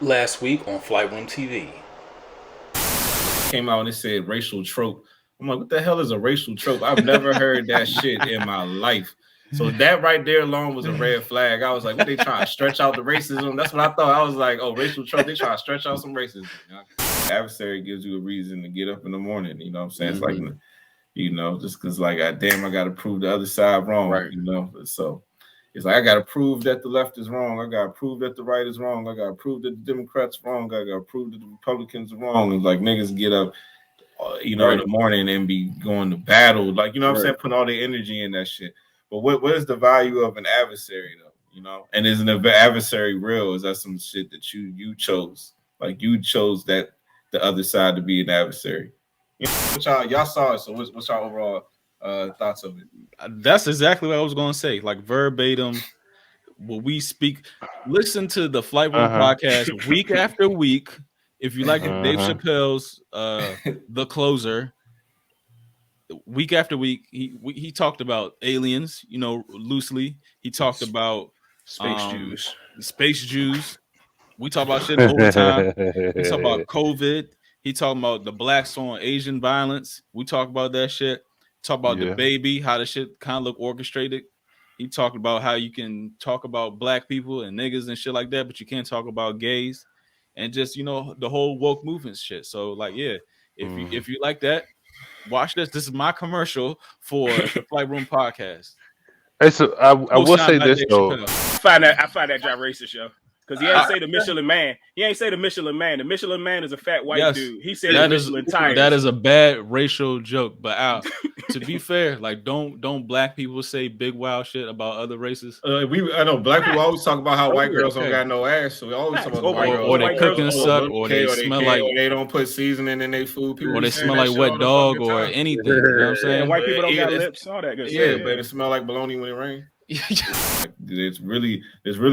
Last week on Flight Room TV. Came out and it said racial trope. I'm like, what the hell is a racial trope? I've never heard that shit in my life. So that right there alone was a red flag. I was like, what they trying to stretch out the racism? That's what I thought. I was like, oh, racial trope. They trying to stretch out some racism. You know? Adversary gives you a reason to get up in the morning. You know what I'm saying? It's like, just because like, damn, I got to prove the other side wrong. Right. So it's like I got to prove that the left is wrong. I got to prove that the right is wrong. I got to prove that the Democrats wrong. I got to prove that the Republicans are wrong. And like niggas get up, in the morning and be going to battle. Like, you know what I'm saying? Putting all their energy in that shit. But what is the value of an adversary though? You know? And is an adversary real? Is that some shit that you chose? Like you chose that the other side to be an adversary. You know, y'all saw it. So what's y'all overall thoughts of it? That's exactly what I was going to say. Like verbatim, what we speak. Listen to the Flight Room podcast week after week. If you like Dave Chappelle's The Closer, week after week, he talked about aliens, loosely. He talked about Space Jews. We talk about shit overtime. We talk about COVID. He talking about the blacks on Asian violence. We talk about that shit. Talk about the baby, how the shit kind of look orchestrated. He talked about how you can talk about black people and niggas and shit like that, but you can't talk about gays and just the whole woke movement shit. So like, yeah, if you like that, watch this. This is my commercial for the Flight Room podcast. I will say this though. I find that job racist, yo. Because he ain't say the Michelin Man. He ain't say the Michelin Man. The Michelin Man is a fat white dude. He said the Michelin tires. That is a bad racial joke. But to be fair, like don't black people say big wild shit about other races? I know black people always talk about how white girls don't got no ass, so we always talk about white girls. Or they cooking suck, or they smell like, or they don't put seasoning in their food. Or they smell like wet dog, or anything. You know what I'm saying? And white people don't got lips, all that good stuff. Yeah, but it smell like bologna when it rains. There's really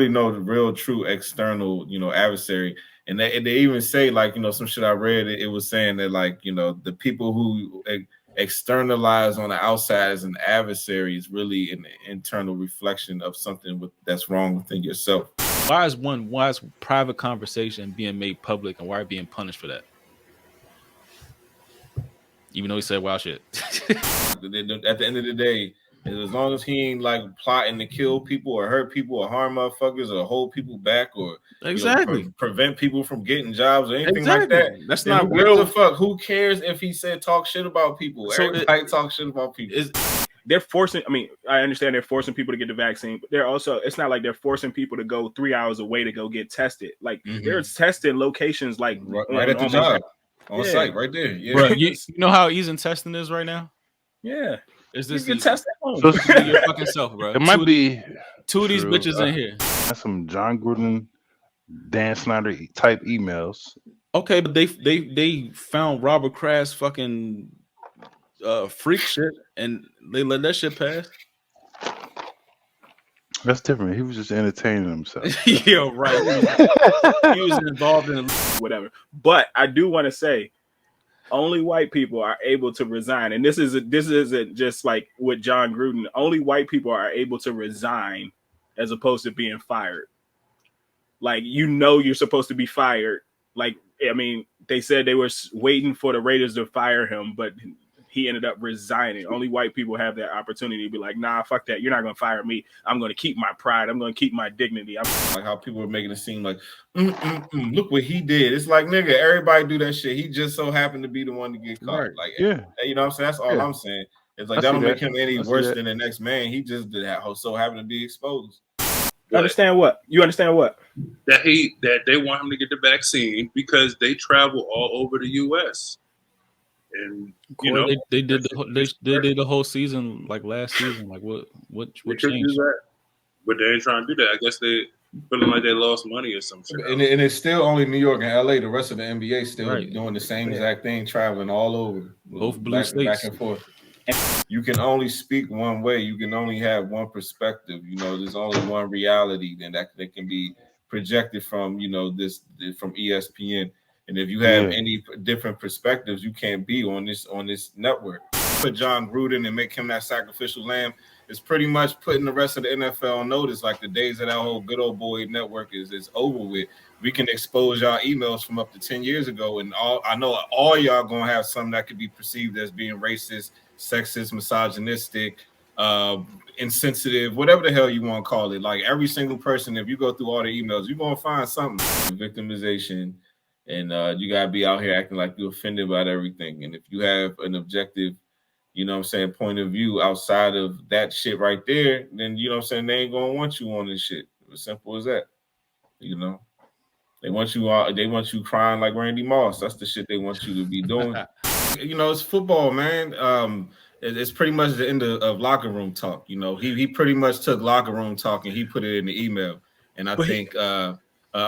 no real true external adversary, and they even say like some shit I read, it was saying that like the people who externalize on the outside as an adversary is really an internal reflection of something that's wrong within yourself. Why is private conversation being made public, and why are being punished for that? Even though he said wild shit. At the end of the day, as long as he ain't like plotting to kill people or hurt people or harm motherfuckers or hold people back or prevent people from getting jobs or anything like that. That's not real. What the fuck? Who cares if he said talk shit about people? So everybody talk shit about people. They're forcing. I mean, I understand they're forcing people to get the vaccine, but they're also. It's not like they're forcing people to go 3 hours away to go get tested. Like they're testing locations like right at the job on site, right there. Yeah, bro, you know how easy testing is right now. Yeah. Is this you can test at home? So your fucking self, bro. It might be two of these bitches in here. That's some John Gruden, Dan Snyder type emails. Okay, but they found Robert Kraft's fucking freak shit and they let that shit pass. That's different. He was just entertaining himself. Yeah, right. He was involved in whatever. But I do want to say, only white people are able to resign, and this isn't just like with John Gruden. Only white people are able to resign, as opposed to being fired. Like you're supposed to be fired. Like I mean, they said they were waiting for the Raiders to fire him, but he ended up resigning. Only white people have that opportunity to be like, nah, fuck that. You're not going to fire me. I'm going to keep my pride. I'm going to keep my dignity. Like how people are making it seem like, look what he did. It's like, nigga, everybody do that shit. He just so happened to be the one to get caught. Right. Like, you know what I'm saying? That's all I'm saying. It's like, that don't make him any worse than the next man. He just did that. So happened to be exposed. You understand what? That they want him to get the vaccine because they travel all over the U.S. And they did the whole season like last season. Like what changed? But they ain't trying to do that. I guess they feeling like they lost money or something. And it's still only New York and LA. The rest of the NBA still doing the same exact thing, traveling all over, both blue states, back and forth. You can only speak one way. You can only have one perspective. There's only one reality that can be projected from from ESPN. And if you have any different perspectives, you can't be on this network. Put John Gruden and make him that sacrificial lamb is pretty much putting the rest of the NFL on notice. Like the days of that whole good old boy network is over with. we can expose y'all emails from up to 10 years ago, and I know all y'all gonna have something that could be perceived as being racist, sexist, misogynistic, insensitive, whatever the hell you want to call it. Like every single person, if you go through all the emails, you're gonna find something. Victimization, and you gotta be out here acting like you're offended about everything. And if you have an objective, you know what I'm saying, point of view outside of that shit right there, then you know what I'm saying, they ain't gonna want you on this shit. As simple as that. You know, they want you crying like Randy Moss. That's the shit they want you to be doing. You know, it's football, man. It's pretty much the end of locker room talk. You know, he pretty much took locker room talk and he put it in the email. And I think I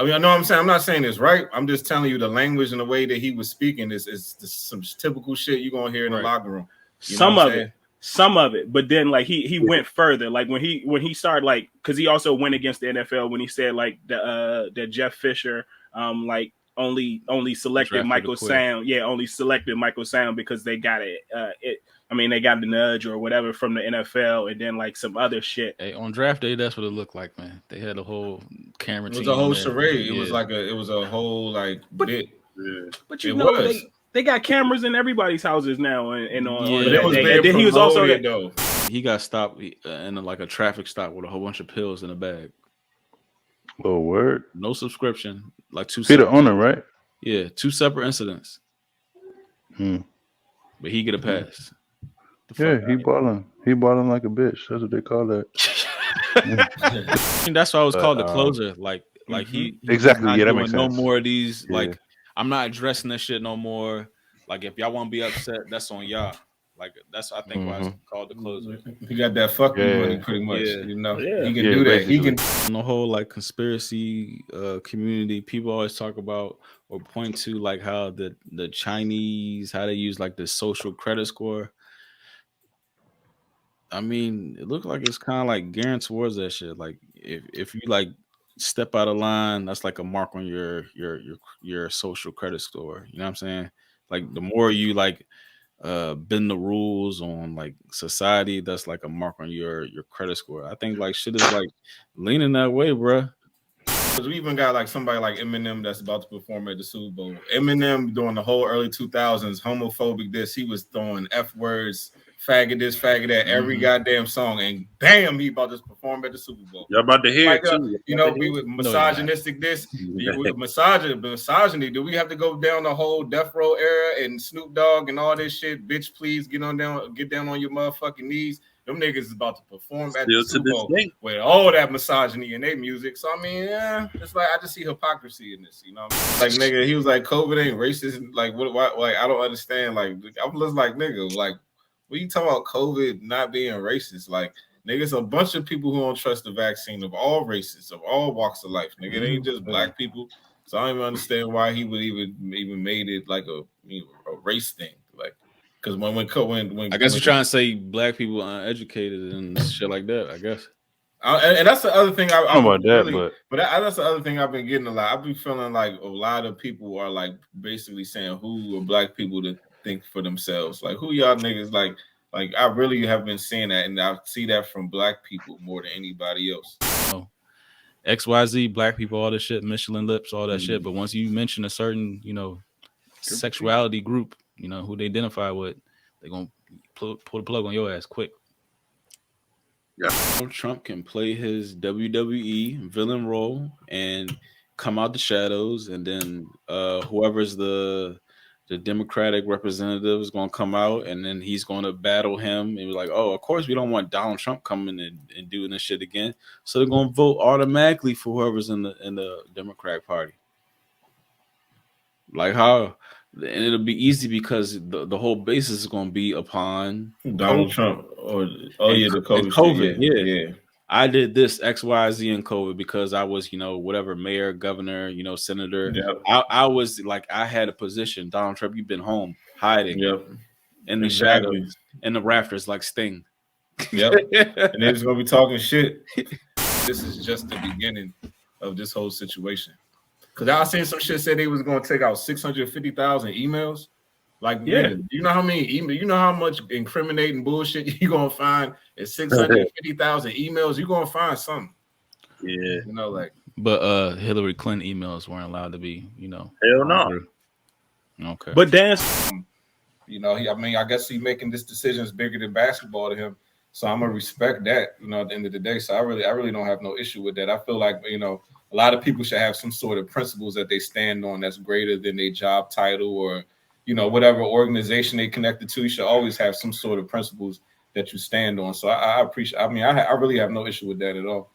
mean, I know what I'm saying, I'm not saying this right. I'm just telling you the language and the way that he was speaking is some typical shit you're gonna hear in the locker room. Some of it, but then like he went further. Like when he started, like, because he also went against the NFL when he said like that Jeff Fisher like only selected Michael Sam. Yeah, only selected Michael Sam because they got it. They got the nudge or whatever from the NFL, and then like some other shit. Hey, on draft day, that's what it looked like, man. They had a whole camera team. It was a whole charade. It was a whole like bit. Yeah. But you know, they got cameras in everybody's houses now, and on then he was also though. He got stopped in like a traffic stop with a whole bunch of pills in a bag. Oh, word! No subscription, like two. He the owner, right? Yeah, 2 separate incidents. But he get a pass. Yeah, he balling. He balling like a bitch. That's what they call that. That's why I was called the closer. Like he exactly. Not Yeah, that doing makes sense. No more of these. Yeah. Like I'm not addressing this shit no more. Like if y'all want to be upset, that's on y'all. Like that's I think why it's called the closer. He got that fuck you money pretty much. Yeah. You know, he can do that. He can. In the whole like conspiracy community, people always talk about or point to like how the Chinese, how they use like the social credit score. I mean, it looks like it's kind of like gearing towards that shit. Like if you like step out of line, that's like a mark on your social credit score. You know what I'm saying? Like the more you like bend the rules on like society, that's like a mark on your credit score. I think like shit is like leaning that way, bruh. Because we even got like somebody like Eminem that's about to perform at the Super Bowl. Eminem during the whole early 2000s, homophobic this, he was throwing F words, faggot this, faggot that, every goddamn song, and damn, he about to perform at the Super Bowl. Y'all about to hear like, it too. You know, we with misogynistic this, with misogyny. Do we have to go down the whole Death Row era and Snoop Dogg and all this shit? Bitch, please get down on your motherfucking knees. Them niggas is about to perform at the Super Bowl with all that misogyny in their music. So I mean, yeah, it's like I just see hypocrisy in this, you know. Like nigga, he was like, COVID ain't racist. Like what? Like I don't understand. Like I'm just like nigga, like what you talking about COVID not being racist? Like niggas, a bunch of people who don't trust the vaccine of all races, of all walks of life. Nigga, it ain't just black people. So I don't even understand why he would even made it like a race thing, like. Because when I guess you're trying to say black people are uneducated and shit like that. I guess, and that's the other thing. But that's the other thing I've been getting a lot. I've been feeling like a lot of people are like basically saying who are black people to think for themselves. Like who y'all niggas like I really have been seeing that, and I see that from black people more than anybody else. XYZ, black people, all this shit, Michelin lips, all that shit. But once you mention a certain, sexuality group, who they identify with, they're gonna pull the plug on your ass quick. Yeah. Donald Trump can play his WWE villain role and come out the shadows, and then whoever's the Democratic representative is gonna come out, and then he's gonna battle him and be like, oh, of course we don't want Donald Trump coming and doing this shit again. So they're gonna vote automatically for whoever's in the Democratic Party. Like how. And it'll be easy because the whole basis is going to be upon Donald Trump the COVID. Yeah. I did this XYZ in COVID because I was, whatever, mayor, governor, senator. Yep. I was like, I had a position. Donald Trump, you've been home hiding in the shadows, in the rafters like Sting. Yep. And they're just going to be talking shit. This is just the beginning of this whole situation. Because I seen some shit said they was going to take out 650,000 emails. Like, nigga, you know how many emails, you know how much incriminating bullshit you're going to find in 650,000 emails? You're going to find something. Yeah. Like. But Hillary Clinton emails weren't allowed to be, Hell no. Okay. But Dan, I guess he making this decision is bigger than basketball to him. So I'm gonna respect that, at the end of the day. So I really don't have no issue with that. I feel like, a lot of people should have some sort of principles that they stand on that's greater than their job title or, whatever organization they connected to. You should always have some sort of principles that you stand on. So I appreciate. I really have no issue with that at all.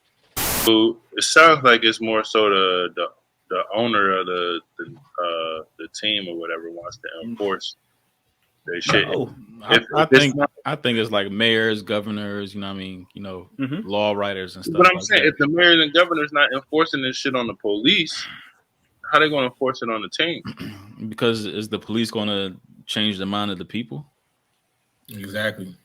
So it sounds like it's more so the owner of the team or whatever wants to enforce their shit. No, I think it's like mayors, governors, law writers and stuff. But I'm saying, if the mayors and governors not enforcing this shit on the police, how they going to enforce it on the team? Because is the police going to change the mind of the people? Exactly.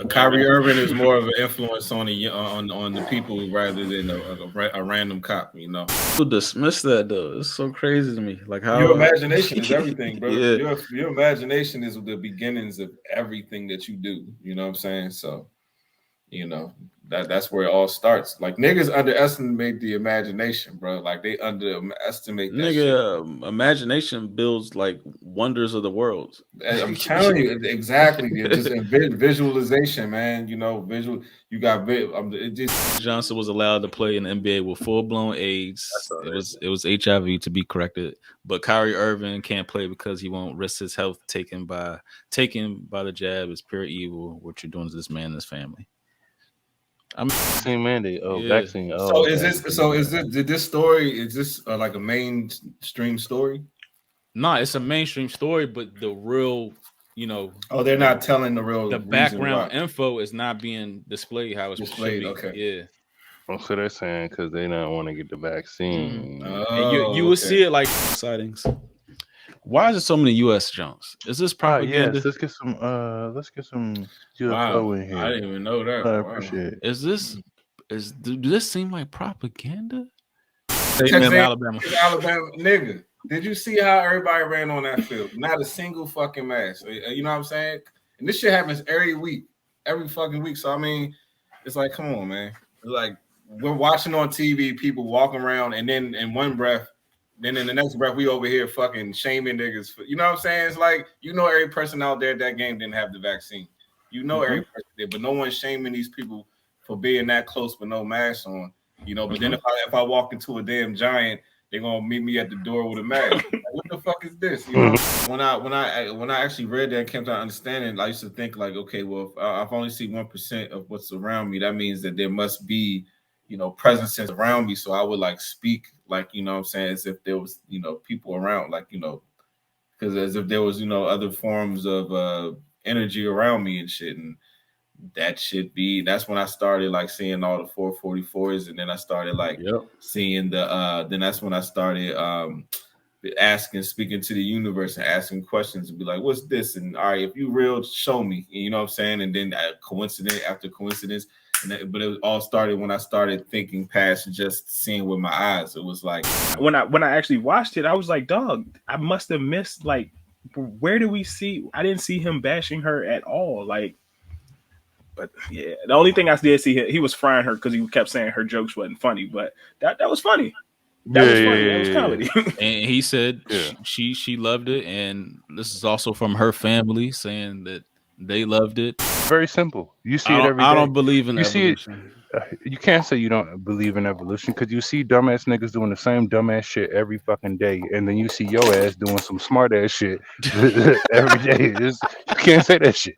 Kyrie Irving is more of an influence on the people rather than a random cop. People dismiss that though. It's so crazy to me. Like how your imagination is everything, bro. Yeah. Your imagination is the beginnings of everything that you do. You know what I'm saying? So, that's where it all starts. Like niggas underestimate the imagination, bro. Like they underestimate that shit. Imagination builds like wonders of the world. I'm telling you, exactly. Just visualization, man. Visual. You got Johnson was allowed to play in the NBA with full-blown AIDS. It was HIV to be corrected, but Kyrie Irving can't play because he won't risk his health taken by the jab. Is pure evil. What you're doing to this man and his family. Vaccine mandate. Vaccine. Did this story, is this like a mainstream story? No, it's a mainstream story, but the real, they're not telling the background info is not being displayed how it's displayed. Okay. Yeah. So they're saying because they don't want to get the vaccine. And you will see it like sightings. Why is there so many U.S. jumps? Is this propaganda? Yes, let's get some UFO in here. I didn't even know that. I appreciate it. Do this seem like propaganda? Alabama nigga. Did you see how everybody ran on that field? Not a single fucking mask. You know what I'm saying? And this shit happens every fucking week. So it's like, come on, man. It's like we're watching on TV, people walking around, and then in one breath. Then in the next breath, we over here fucking shaming niggas. You know what I'm saying? It's like, every person out there at that game didn't have the vaccine. Every person did, but no one's shaming these people for being that close with no mask on. But then if I walk into a damn Giant, they're gonna meet me at the door with a mask. Like, what the fuck is this? When I actually read that and came to understanding, I used to think like, okay, well, if I've only seen 1% of what's around me, that means that there must be presence around me. So I would like speak like, what I'm saying, as if there was, people around, like, because as if there was, other forms of energy around me and shit. And that's when I started like seeing all the 444s. And then I started like seeing then that's when I started speaking to the universe and asking questions and be like, what's this? And all right, if you real, show me, you know what I'm saying? And then coincidence after coincidence. But it all started when I started thinking past just seeing with my eyes. It was like when I actually watched it, I was like, dog, I must have missed, like, where do we see? I didn't see him bashing her at all. Like, but yeah, the only thing I did see, he was frying her because he kept saying her jokes wasn't funny, but that was funny. That was funny. That was comedy. And he said she loved it, and this is also from her family saying that they loved it. Very simple. You see it every day. I don't believe in evolution. You can't say you don't believe in evolution because you see dumbass niggas doing the same dumbass shit every fucking day, and then you see your ass doing some smart ass shit every day. You can't say that shit.